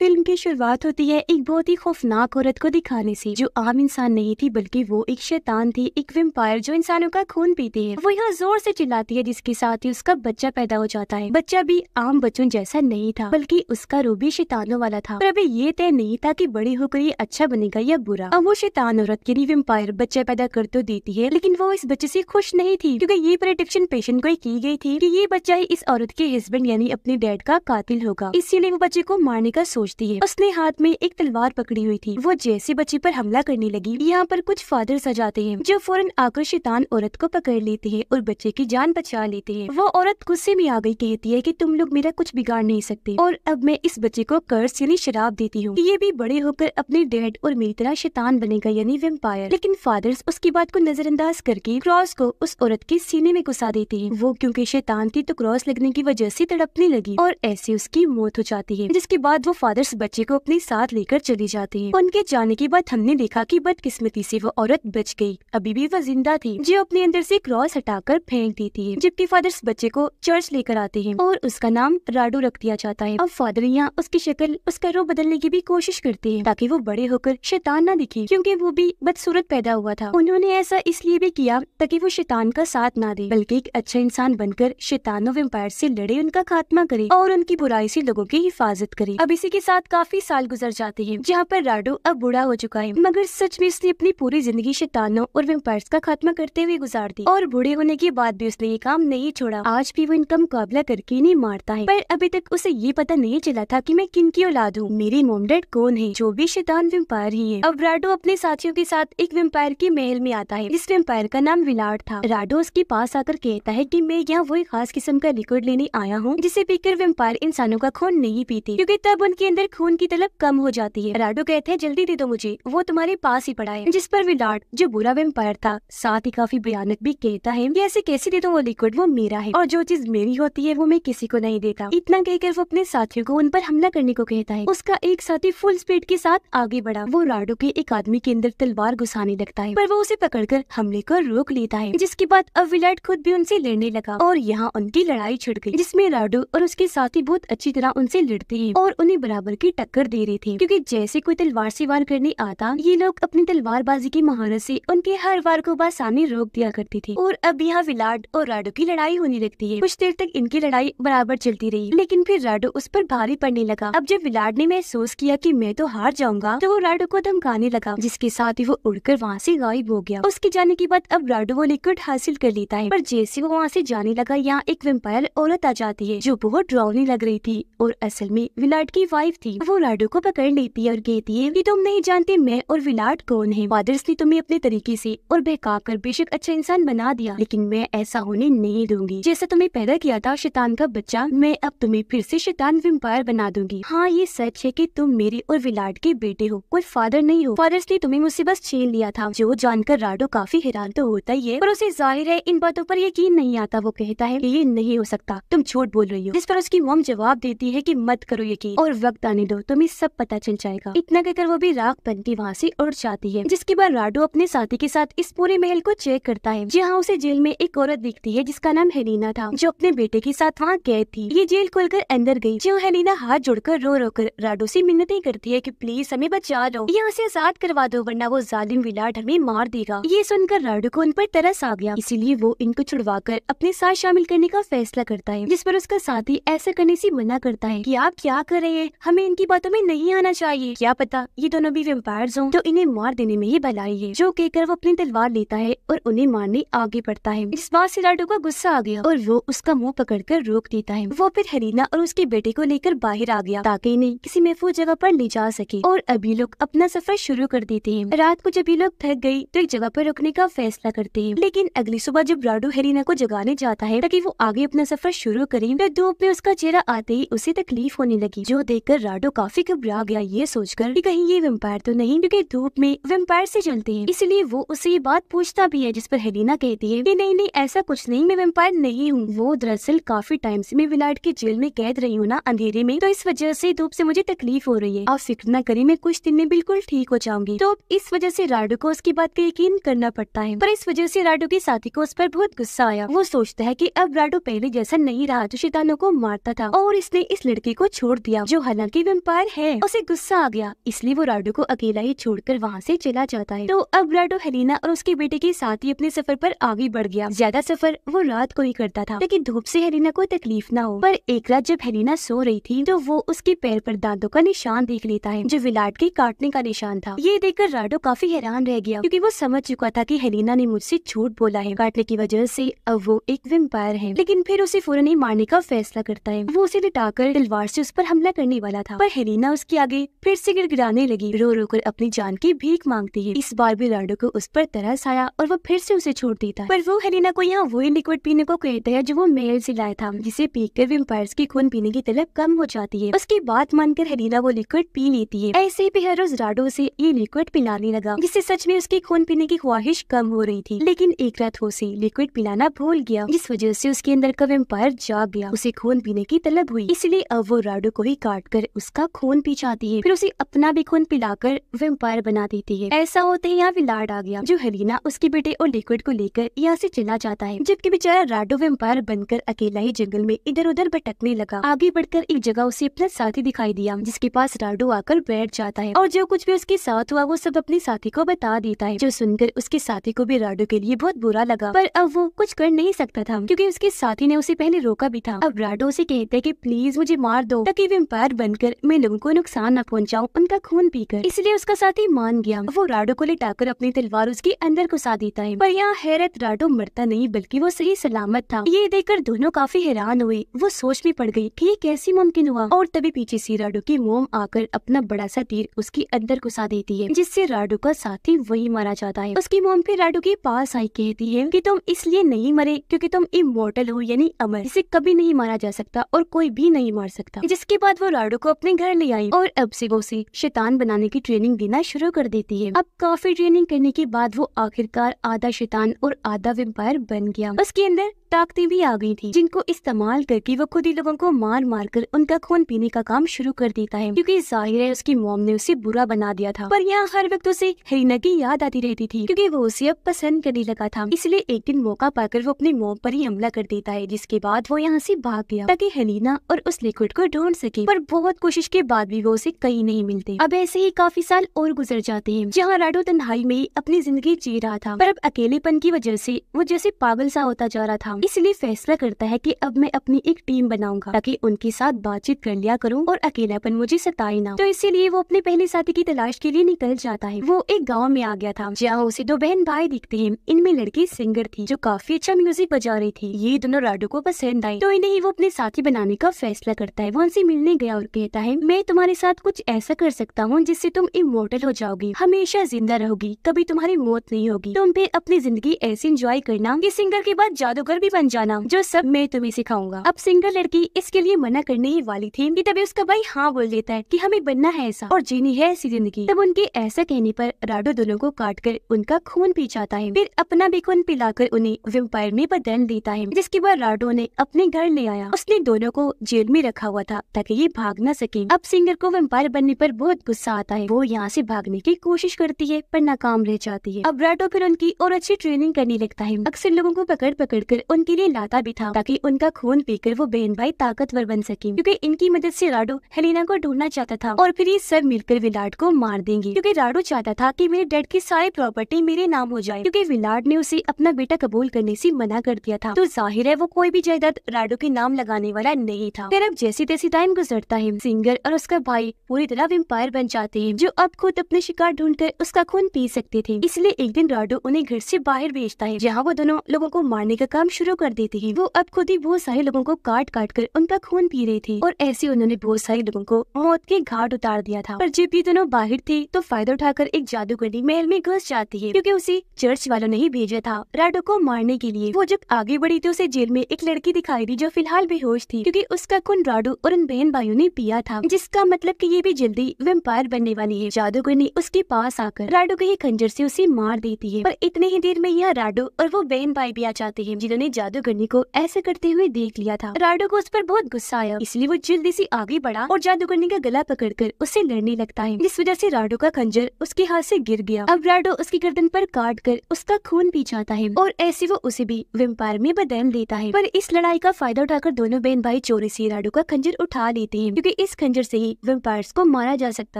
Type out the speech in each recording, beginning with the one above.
Film की शुरुआत होती है एक बहुत ही खौफनाक औरत को दिखाने से, जो आम इंसान नहीं थी बल्कि वो एक शैतान थी, एक वैम्पायर जो इंसानों का खून पीती है। वो यहाँ जोर से चिल्लाती है, जिसके साथ ही उसका बच्चा पैदा हो जाता है। बच्चा भी आम बच्चों जैसा नहीं था, बल्कि उसका रूह भी शैतानों वाला था। पर अभी ये तय नहीं था कि बड़ी होकर ये अच्छा बनेगा या बुरा। अब वो शैतान औरत यानी वैम्पायर बच्चा पैदा कर तो देती है, लेकिन वो इस बच्चे से खुश नहीं थी, क्योंकि ये प्रेडिक्शन पेशेंट को की गई थी कि ये बच्चा ही इस औरत के हस्बैंड यानी अपने डैड का कातिल होगा। इसीलिए वो बच्चे को मारने का सोचती है। उसने हाथ में एक तलवार पकड़ी हुई थी। वो जैसे बच्चे पर हमला करने लगी, यहाँ पर कुछ फादर्स आ जाते हैं, जो फौरन आकर शैतान औरत को पकड़ लेते हैं और बच्चे की जान बचा लेते हैं। वो औरत गुस्से में आ गई, कहती है कि तुम लोग मेरा कुछ बिगाड़ नहीं सकते, और अब मैं इस बच्चे को कर्स यानी शराब देती हूँ, ये भी बड़े होकर अपने डैड और मेरी तरह शैतान बनेगा यानी वैम्पायर। लेकिन फादर्स उसकी बात को नजरअंदाज करके क्रॉस को उस औरत के सीने में घुसा देते हैं। वो क्योंकि शैतान थी तो क्रॉस लगने की वजह से तड़पने लगी और ऐसे उसकी मौत हो जाती है। जिसके बाद वो फादर्स बच्चे को अपने साथ लेकर चली जाती हैं। उनके जाने के बाद हमने देखा कि बदकिस्मती से वो औरत बच गई। अभी भी वो जिंदा थी, जो अपने अंदर से क्रॉस हटाकर फेंक देती है। जबकि फादर्स बच्चे को चर्च लेकर आते हैं और उसका नाम राडू रख दिया जाता है। अब फादर यहाँ उसकी शक्ल, उसका रूप बदलने की भी कोशिश करते हैं, ताकि वो बड़े होकर शैतान न दिखे, क्योंकि वो भी बदसूरत पैदा हुआ था। उन्होंने ऐसा इसलिए भी किया ताकि वो शैतान का साथ ना दे, बल्कि एक अच्छा इंसान बनकर शैतानों वैम्पायर से लड़े, उनका खात्मा करे और उनकी बुराई से लोगों की हिफाजत करे। अब इसी के साथ काफी साल गुजर जाते हैं, जहाँ पर राडू अब बूढ़ा हो चुका है, मगर सच में उसने अपनी पूरी जिंदगी शैतानों और वैम्पायर्स का खात्मा करते हुए गुजार दी। और बूढ़े होने के बाद भी उसने ये काम नहीं छोड़ा। आज भी वो इनका मुकाबला करके नहीं मारता है, पर अभी तक उसे ये पता नहीं चला था कि मैं किन की औलाद हूँ, मेरी मॉम डैड कौन है, जो भी शैतान वैम्पायर ही है। अब राडू अपने साथियों के साथ एक वैम्पायर के महल में आता है, जिस वैम्पायर का नाम विलाट था। राडू उसके पास आकर कहता है कि मैं यहाँ वही खास किस्म का लिक्विड लेने आया हूँ, जिसे पीकर वैम्पायर इंसानों का खून नहीं पीते, क्योंकि तब उनके अंदर खून की तलब कम हो जाती है। राडू कहते हैं जल्दी दे दो मुझे, वो तुम्हारे पास ही पड़ा है। जिस पर विलाट, जो बुरा वैम्पायर था, साथ ही काफी भयानक भी कहता है कि ऐसे कैसे दे दो वो लिक्विड, वो मेरा है और जो चीज मेरी होती है वो मैं किसी को नहीं देता। इतना कहकर वो अपने साथियों को उन पर हमला करने को कहता है। उसका एक साथी फुल स्पीड के साथ आगे बढ़ा। वो राडू के एक आदमी के अंदर तलवार घुसाने लगता है, पर वो उसे पकड़कर हमले को रोक लेता है। जिसके बाद अब विलाट खुद भी उनसे लड़ने लगा और यहाँ उनकी लड़ाई छिड़ गई, जिसमें राडू और उसके साथी बहुत अच्छी तरह उनसे लड़ते हैं और उन्हें बराबर की टक्कर दे रहे थे, क्योंकि जैसे कोई तलवार से वार करने आता, ये लोग अपनी तलवारबाजी की महारत से उनके हर वार को सामने रोक दिया करती थी। और अब यहाँ विलाट और राडू की लड़ाई होने लगती है। कुछ देर तक इनकी लड़ाई बराबर चलती रही, लेकिन फिर राडू उस पर भारी पड़ने लगा। अब जब विलाट ने महसूस किया कि मैं तो हार जाऊंगा, तो वो राडू को धमकाने लगा, जिसके साथ ही वो उड़कर वहाँ से गायब हो गया। उसके जाने के बाद अब राडू वो लिक्विड हासिल कर लेता है, पर जैसे वो वहाँ से जाने लगा, यहाँ एक वैम्पायर औरत आ जाती है, जो बहुत डरावनी लग रही थी और असल में विलाट की वाइफ थी। वो राडू को पकड़ लेती है और कहती है कि तुम नहीं जानते मैं और विलाट कौन है। फादर्स ने तुम्हें अपने तरीके से और बहकाकर बेशक अच्छा इंसान बना दिया, लेकिन मैं ऐसा होने नहीं दूंगी। जैसा तुम्हें पैदा किया था शैतान का बच्चा, मैं अब तुम्हें फिर से शैतान वैम्पायर बना दूंगी। हाँ, ये सच है कि तुम मेरे और विलाट के बेटे हो, कोई फादर नहीं हो। फादर्स ने तुम्हें मुझसे बस छीन लिया था। जो जानकर राडू काफी हैरान तो होता ही है, पर उसे जाहिर है इन बातों पर यकीन नहीं आता। वो कहता है कि ये नहीं हो सकता, तुम झूठ बोल रही हो। जिस पर उसकी मॉम जवाब देती है कि मत करो यकीन और वक्त आने दो, तुम्हें सब पता चल जाएगा। इतना कहकर वो भी राख बनती वहाँ से उड़ जाती है। जिसके बाद राडू अपने साथी के साथ इस पूरे महल को चेक करता है, जहाँ उसे जेल में एक औरत दिखती है जिसका नाम हेलिना था, जो अपने बेटे के साथ वहाँ कैद थी। ये जेल खोलकर अंदर गई, जो हेलिना हाथ जोड़कर रो रो कर राडू से मिन्नतें करती है कि प्लीज हमें बचा लो, यहाँ से आजाद करवा दो, वरना वो जालिम विलाट हमें मार देगा। ये सुनकर राडू को उन पर तरस आ गया, इसीलिए वो इनको छुड़वाकर अपने साथ शामिल करने का फैसला करता है। जिस पर उसका साथी ऐसा करने से मना करता है कि आप क्या कर रहे हैं, हमें इनकी बातों में नहीं आना चाहिए, क्या पता ये दोनों भी वैम्पायर्स हों, तो इन्हें मार देने में ही भलाई है। जो कहकर वो अपनी तलवार लेता है और उन्हें मारने आगे बढ़ता है। इस बात से राडू को गुस्सा आ गया और वो उसका मुंह पकड़कर रोक देता है। वो फिर हेलिना और उसके बेटे को लेकर बाहर आ गया, ताकि इन्हें किसी महफूज जगह पर ले जा सके। और अभी लोग अपना सफर शुरू कर देते हैं। रात को जब ये लोग थक गई तो एक जगह पर रुकने का फैसला करते हैं, लेकिन अगली सुबह जब राडू हेलिना को जगाने जाता है ताकि वो आगे अपना सफर शुरू करे, तो धूप में उसका चेहरा आते ही उसे तकलीफ होने लगी, जो देखकर राडू काफी घबरा गया, ये सोचकर कि कहीं ये वैम्पायर तो नहीं, क्योंकि धूप में वैम्पायर से चलते हैं। इसलिए वो उससे ये बात पूछता भी है, जिस पर हेलिना कहती है कि नहीं नहीं ऐसा कुछ नहीं, मैं वैम्पायर नहीं हूँ। वो दरअसल काफी टाइम से मैं विलाट के जेल में कैद रही हूँ ना, अंधेरे में, तो इस वजह से धूप से मुझे तकलीफ हो रही है। आप फिक्र न करें, मैं कुछ दिन में बिल्कुल ठीक हो जाऊंगी। तो इस वजह से राडू को उसकी बात का यकीन करना पड़ता है, पर इस वजह से राडू के साथी को उस पर बहुत गुस्सा आया। वो सोचता है कि अब राडू पहले जैसा नहीं रहा, जो शैतानों को मारता था, और इसने इस लड़के को छोड़ दिया, जो हालांकि की वेम्पायर है। उसे गुस्सा आ गया, इसलिए वो राडो को अकेला ही छोड़कर वहाँ से चला जाता है। तो अब राडो हेलिना और उसके बेटे के साथ ही अपने सफर पर आगे बढ़ गया। ज्यादा सफर वो रात को ही करता था ताकि धूप से हेलिना को तकलीफ ना हो। पर एक रात जब हेलिना सो रही थी तो वो उसके पैर पर दांतों का निशान देख लेता है, जो विलाट के काटने का निशान था। ये देखकर राडो काफी हैरान रह गया, क्योंकि वो समझ चुका था कि हेलिना ने मुझसे झूठ बोला है। काटने की वजह से अब वो एक वेम्पायर है। लेकिन फिर उसे फौरन ही मारने का फैसला करता है। वो उसे लिटाकर तलवार से उस पर हमला करने वाला था, पर हेलिना उसके आगे फिर से गिड़गिड़ाने लगी, रो रो कर अपनी जान की भीख मांगती है। इस बार भी राडो को उस पर तरस आया और वो फिर से उसे छोड़ देता है। पर वो हेलिना को यहाँ वही लिक्विड पीने को कहता है जो वो महल से लाया था, जिसे पीकर वेम्पायर्स की खून पीने की तलब कम हो जाती है। उसकी बात मानकर हेलिना वो लिक्विड पी लेती है। ऐसे ही हर रोज राडो से ये लिक्विड पिलाने लगा, जिससे सच में उसकी खून पीने की ख्वाहिश कम हो रही थी। लेकिन एक रात वो उसे लिक्विड पिलाना भूल गया, जिस वजह से उसके अंदर का वेम्पायर जाग गया। उसे खून पीने की तलब हुई, इसलिए अब वो राडो को ही काट कर उसका खून पी जाती है। फिर उसे अपना भी खून पिलाकर वेम्पायर बना देती है। ऐसा होते ही यहाँ विलाट आ गया, जो हेलिना उसके बेटे और लिक्विड को लेकर यहाँ से चला जाता है। जबकि बेचारा राडो वेम्पायर बनकर अकेला ही जंगल में इधर उधर भटकने लगा। आगे बढ़कर एक जगह उसे अपना साथी दिखाई दिया, जिसके पास राडो आकर बैठ जाता है और जो कुछ भी उसके साथ हुआ वो सब अपने साथी को बता देता है, जो सुनकर उसके साथी को भी राडो के लिए बहुत बुरा लगा। पर अब वो कुछ कर नहीं सकता था, क्योंकि उसके साथी ने उसे पहले रोका भी था। अब राडो उसे कहता है कि प्लीज मुझे मार दो, ताकि वेम्पायर बनकर मैं लोगों को नुकसान न पहुंचाऊं उनका खून पीकर। इसलिए उसका साथी मान गया। वो राडो को लिटाकर अपनी तलवार उसके अंदर घुसा देता है। पर यहाँ हैरत, राडो मरता नहीं बल्कि वो सही सलामत था। ये देखकर दोनों काफी हैरान हुए। वो सोच में पड़ गई कि ये कैसे मुमकिन हुआ। और तभी पीछे से राडो की मोम आकर अपना बड़ा सा तीर उसके अंदर घुसा देती है, जिससे राडो का साथी वही मारा जाता है। उसकी मोम फिर राडो के पास आई, कहती है कि तुम इसलिए नहीं मरे क्योंकि तुम इमोर्टल हो, यानी अमर, इसे कभी नहीं मारा जा सकता और कोई भी नहीं मार सकता। जिसके बाद वो राडो को अपने घर ले आई और अब से वो उसे शैतान बनाने की ट्रेनिंग देना शुरू कर देती है। अब काफी ट्रेनिंग करने के बाद वो आखिरकार आधा शैतान और आधा वेम्पायर बन गया। उसके अंदर ताकतें भी आ गई थी, जिनको इस्तेमाल करके वो खुद ही लोगों को मार मार कर उनका खून पीने का काम शुरू कर देता है, क्योंकि जाहिर है उसकी मॉम ने उसे बुरा बना दिया था। पर यहाँ हर वक्त उसे हेलिना की याद आती रहती थी, क्योंकि वो उसे अब पसंद करने लगा था। इसलिए एक दिन मौका पाकर वो अपनी मॉम पर ही हमला कर देता है, जिसके बाद वो यहाँ से भाग गया ताकि हेलिना और उस लिक्विड को ढूंढ सके। पर बहुत कोशिश के बाद भी वो उसे कहीं नहीं मिलते। अब ऐसे ही काफी साल और गुजर जाते हैं, जहाँ राडो तन्हाई में अपनी जिंदगी जी रहा था। पर अब अकेलेपन की वजह से वो जैसे पागल सा होता जा रहा था। इसलिए फैसला करता है कि अब मैं अपनी एक टीम बनाऊंगा, ताकि उनके साथ बातचीत कर लिया करूं और अकेलापन मुझे सताए ना। तो इसीलिए वो अपने पहले साथी की तलाश के लिए निकल जाता है। वो एक गांव में आ गया था, जहाँ उसे दो बहन भाई दिखते हैं। इनमें लड़की सिंगर थी, जो काफी अच्छा म्यूजिक बजा रही थी। ये दोनों राडो को पसंद आई, तो इन्हें वो अपने साथी बनाने का फैसला करता है। वो उनसे मिलने गया और कहता है, मैं तुम्हारे साथ कुछ ऐसा कर सकता हूँ जिससे तुम इमोर्टल हो जाओगी, हमेशा जिंदा रहोगी, कभी तुम्हारी मौत नहीं होगी। तुम फिर अपनी जिंदगी ऐसे एंजॉय करना कि सिंगर के बाद जादूगर भी बन जाना, जो सब मैं तुम्हें सिखाऊंगा। अब सिंगर लड़की इसके लिए मना करने ही वाली थी कि तभी उसका भाई हाँ बोल देता है कि हमें बनना है ऐसा और जीनी है ऐसी जिंदगी। तब उनके ऐसा कहने पर राडो दोनों को काट कर उनका खून पी जाता है, फिर अपना भी खून पिलाकर उन्हें वेम्पायर में बदल देता है। जिसके बाद राडो ने अपने घर ले आया। उसने दोनों को जेल में रखा हुआ था ताकि ये भाग न सके। अब सिंगर को वेम्पायर बनने पर बहुत गुस्सा आता है। वो यहाँ से भागने की कोशिश करती है पर नाकाम रह जाती है। अब राडो फिर उनकी और अच्छी ट्रेनिंग करने लगता है। अक्सर लोगों को पकड़ पकड़ कर उनके लिए लाता भी था, ताकि उनका खून पीकर वो बहन भाई ताकतवर बन सके। क्योंकि इनकी मदद से राडो हेलिना को ढूंढना चाहता था और फिर ये सब मिलकर विलाट को मार देंगे, क्योंकि राडो चाहता था कि मेरे डैड की सारी प्रॉपर्टी मेरे नाम हो जाए, क्योंकि विलाट ने उसे अपना बेटा कबूल करने से मना कर दिया था। तो जाहिर है वो कोई भी जायदाद राडो के नाम लगाने वाला नहीं था। फिर अब जैसी तैसी टाइम गुजरता है, सिंगर और उसका भाई पूरी तरह वेम्पायर बन जाते हैं, जो अब खुद अपने शिकार ढूंढकर उसका खून पी सकते थे। इसलिए एक दिन राडो उन्हें घर से बाहर भेजता है, जहाँ वो दोनों लोगों को मारने का काम शुरू कर देते हैं। वो अब खुद ही बहुत सारे लोगों को काट काट कर उनका खून पी रही थी और ऐसे उन्होंने बहुत सारे लोगों को मौत के घाट उतार दिया था। पर जब ये दोनों बाहर थे तो फायदा उठाकर एक जादूगरनी महल में घुस जाती है, क्योंकि उसे चर्च वालों ने ही भेजा था राडो को मारने के लिए। वो जब आगे बढ़ी तो उसे जेल में एक लड़की दिखाई दी, जो फिलहाल बेहोश थी, क्योंकि उसका खून राडो और उन बहन भाइयों ने पिया था, जिसका मतलब कि ये भी जल्दी वेम्पायर बनने वाली है। जादूगरनी उसके पास आकर राडो के खंजर से उसे मार देती है। पर इतने ही देर में यहाँ राडो और वो बहन भाई भी आ जाते हैं, जिन्होंने जादूगरनी को ऐसे करते हुए देख लिया था। राडो को उस पर बहुत गुस्सा आया, इसलिए वो जल्दी से आगे बढ़ा और जादूगरनी का गला पकड़कर उससे लड़ने लगता है, जिस वजह से राडो का खंजर उसके हाथ से गिर गया। अब राडो उसकी गर्दन पर काट कर उसका खून पी जाता है और ऐसे वो उसे भी वेम्पायर में बदल देता है। पर इस लड़ाई का फायदा उठाकर दोनों बहन भाई चोरी से राडो का खंजर उठा लेते हैं, क्योंकि इस खंजर से ही वेम्पायर्स को मारा जा सकता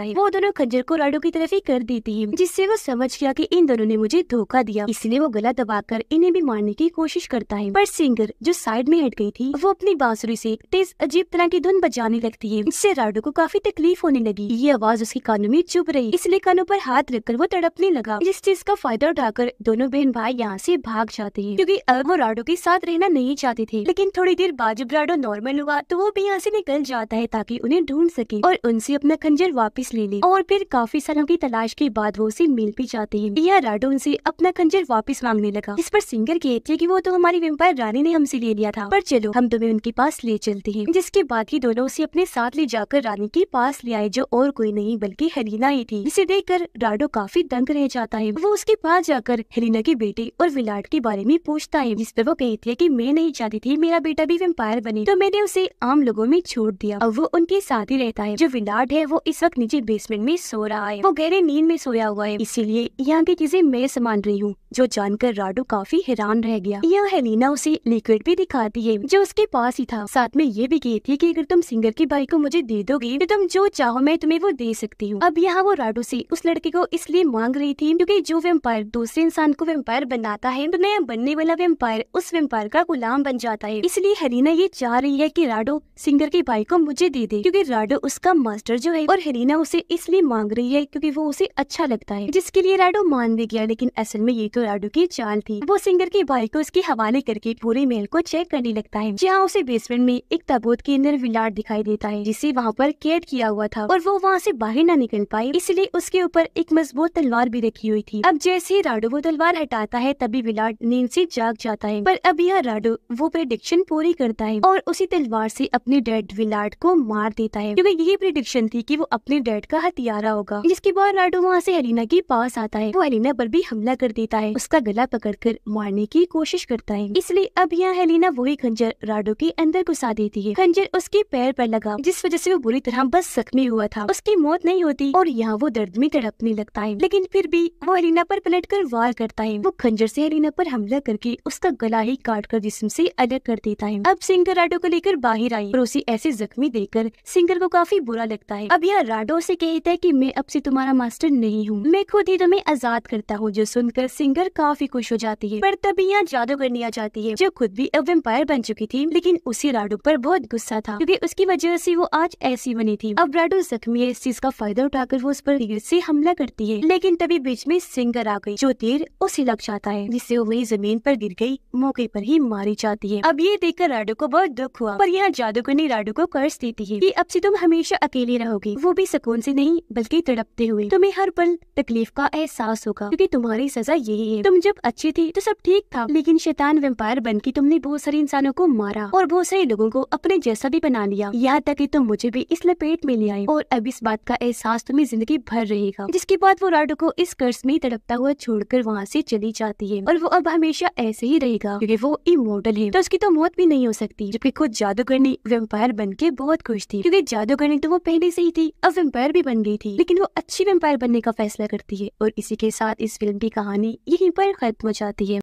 है। वो दोनों खंजर को राडो की तरफ ही कर देती है, जिससे वो समझ गया कि इन दोनों ने मुझे धोखा दिया, इसलिए वो गला दबाकर इन्हें भी मारने की कोशिश करता है। पर सिंगर जो साइड में हट गई थी, वो अपनी बांसुरी से तेज अजीब तरह की धुन बजाने लगती है, जिससे राडो को काफी तकलीफ होने लगी। ये आवाज उसके कानों में चुभ रही, इसलिए कानों पर हाथ रखकर वो तड़पने लगा। जिस चीज का फायदा उठाकर दोनों बहन भाई यहाँ से भाग जाते हैं, क्योंकि अब वो राडो के साथ रहना नहीं चाहते थे। लेकिन थोड़ी देर बाद जब राडो नॉर्मल हुआ तो वो भी यहाँ से निकल जाता है ताकि उन्हें ढूंढ सके और उनसे अपना खंजर वापस ले ले। और फिर काफी सालों की तलाश के बाद वो उसे मिल भी जाते हैं। यह राडो उनसे अपना खंजर वापस मांगने लगा, जिस पर सिंगर कहती है कि वो तो हमारी वेम्पायर रानी ने हमसे ले लिया था, पर चलो हम तुम्हें उनके पास ले चलते हैं। जिसके बाद ही दोनों उसे अपने साथ ले जाकर रानी के पास ले आए, जो और कोई नहीं बल्कि हेलिना ही थी, जिसे देखकर राडो काफी दंग रह जाता है। वो उसके पास जाकर हेलिना के बेटे और विलाट के बारे में पूछता है, जिस पर वो कहती है कि मैं नहीं चाहती थी मेरा बेटा भी वेम्पायर बने, तो मैंने उसे आम लोगों में छोड़ दिया। अब वो उनके साथ ही रहता है। जो विलाट है वो इस वक्त नीचे बेसमेंट में सो रहा है, वो गहरे नींद में सोया हुआ है, इसीलिए यहाँ की चीजें मैं संभाल रही हूँ, जो जानकर राडो काफी हैरान रह गया। यह हेलिना उसे लिक्विड भी दिखाती है जो उसके पास ही था। साथ में ये भी कहती है कि अगर तुम सिंगर के भाई को मुझे दे दोगे तो तुम जो चाहो मैं तुम्हें वो दे सकती हूँ। अब यहाँ वो राडो से उस लड़के को इसलिए मांग रही थी क्योंकि जो वेम्पायर दूसरे इंसान को वेम्पायर बनाता है तो नया बनने वाला वेम्पायर उस वेम्पायर का गुलाम बन जाता है। इसलिए हेलिना ये चाह रही है कि राडो सिंगर के भाई को मुझे दे दे, क्योंकि राडो उसका मास्टर जो है, और हेलिना उसे इसलिए मांग रही है क्योंकि वो उसे अच्छा लगता है, जिसके लिए राडो मान भी गया। लेकिन असल में ये तो राडो की चाल थी। वो सिंगर के भाई को उसके हवाले करके पूरे महल को चेक करने लगता है, जहाँ उसे बेसमेंट में एक ताबूत के अंदर विलाट दिखाई देता है, जिसे वहाँ पर कैद किया हुआ था और वो वहाँ से बाहर न निकल पाए, इसलिए उसके ऊपर एक मजबूत तलवार भी रखी हुई थी। अब जैसे ही राडो वो तलवार हटाता है तभी विलाट नींद से जाग जाता है। पर अब यह राडो वो प्रेडिक्शन पूरी करता है और उसी तलवार से अपने डैड विलाट को मार देता है, क्योंकि यही प्रेडिक्शन थी कि वो अपने डैड का हथियारा होगा। जिसके बाद राडो वहाँ से हेलिना के पास आता है। वो हेलिना पर भी हमला कर देता है, उसका गला पकड़कर मारने की कोशिश करता है। इसलिए अब यहाँ हेलिना वही खंजर राडो के अंदर घुसा देती है। खंजर उसके पैर पर लगा, जिस वजह से वो बुरी तरह बस जख्मी हुआ था। उसकी मौत नहीं होती और यहाँ वो दर्द में तड़पने लगता है, लेकिन फिर भी वो हेलिना पर पलटकर वार करता है। वो खंजर से हेलिना पर हमला करके उसका गला ही काटकर जिस्म से अलग कर देता है। अब सिंगर राडो को लेकर बाहर आई और उसे ऐसे जख्मी देखकर सिंगर को काफी बुरा लगता है। अब यह राडो से कहता है कि मैं अब से तुम्हारा मास्टर नहीं हूँ, मैं खुद ही तुम्हें आजाद करता हूँ, जो सुनकर सिंगर काफी खुश हो जाती है। पर तभी यहाँ जादूगरनी आ जाती है, जो खुद भी अब वेम्पायर बन चुकी थी, लेकिन उसी राडो पर बहुत गुस्सा था क्योंकि उसकी वजह से वो आज ऐसी बनी थी। अब राडो जख्मी है, इस चीज का फायदा उठाकर वो उस पर तीर से हमला करती है, लेकिन तभी बीच में सिंगर आ गई, जो तीर उसे लग जाता है, जिससे वो वही जमीन पर गिर गई, मौके पर ही मारी जाती है। अब ये देखकर राडो को बहुत दुख हुआ, पर यहाँ जादूगरनी राडो को कर्ज देती है कि अब से तुम हमेशा अकेले रहोगी, वो भी सुकून से नहीं बल्कि तड़पते हुए। तुम्हें हर पल तकलीफ का एहसास होगा क्योंकि तुम्हारी सजा यही है। तुम जब अच्छी थी तो सब ठीक था, लेकिन शैतान वेम्पायर बनके तुमने बहुत सारे इंसानों को मारा और बहुत सारे लोगों को अपने जैसा भी बना लिया, यहाँ तक कि तुम मुझे भी इस लपेट में ले आए और अब इस बात का एहसास तुम्हें जिंदगी भर रहेगा। जिसके बाद वो राडो को इस कर्ज में तड़पता हुआ छोड़कर वहाँ से चली जाती है और वो अब हमेशा ऐसे ही रहेगा क्योंकि वो इमोर्टल है, तो उसकी तो मौत भी नहीं हो सकती। जबकि खुद जादूगरनी वेम्पायर बनके बहुत खुश थी क्योंकि जादूगरनी तो वो पहले से ही थी, अब वेम्पायर भी बन गई थी, लेकिन वो अच्छी वेम्पायर बनने का फैसला करती है। और इसी के साथ इस फिल्म की कहानी यहीं पर खत्म हो जाती है।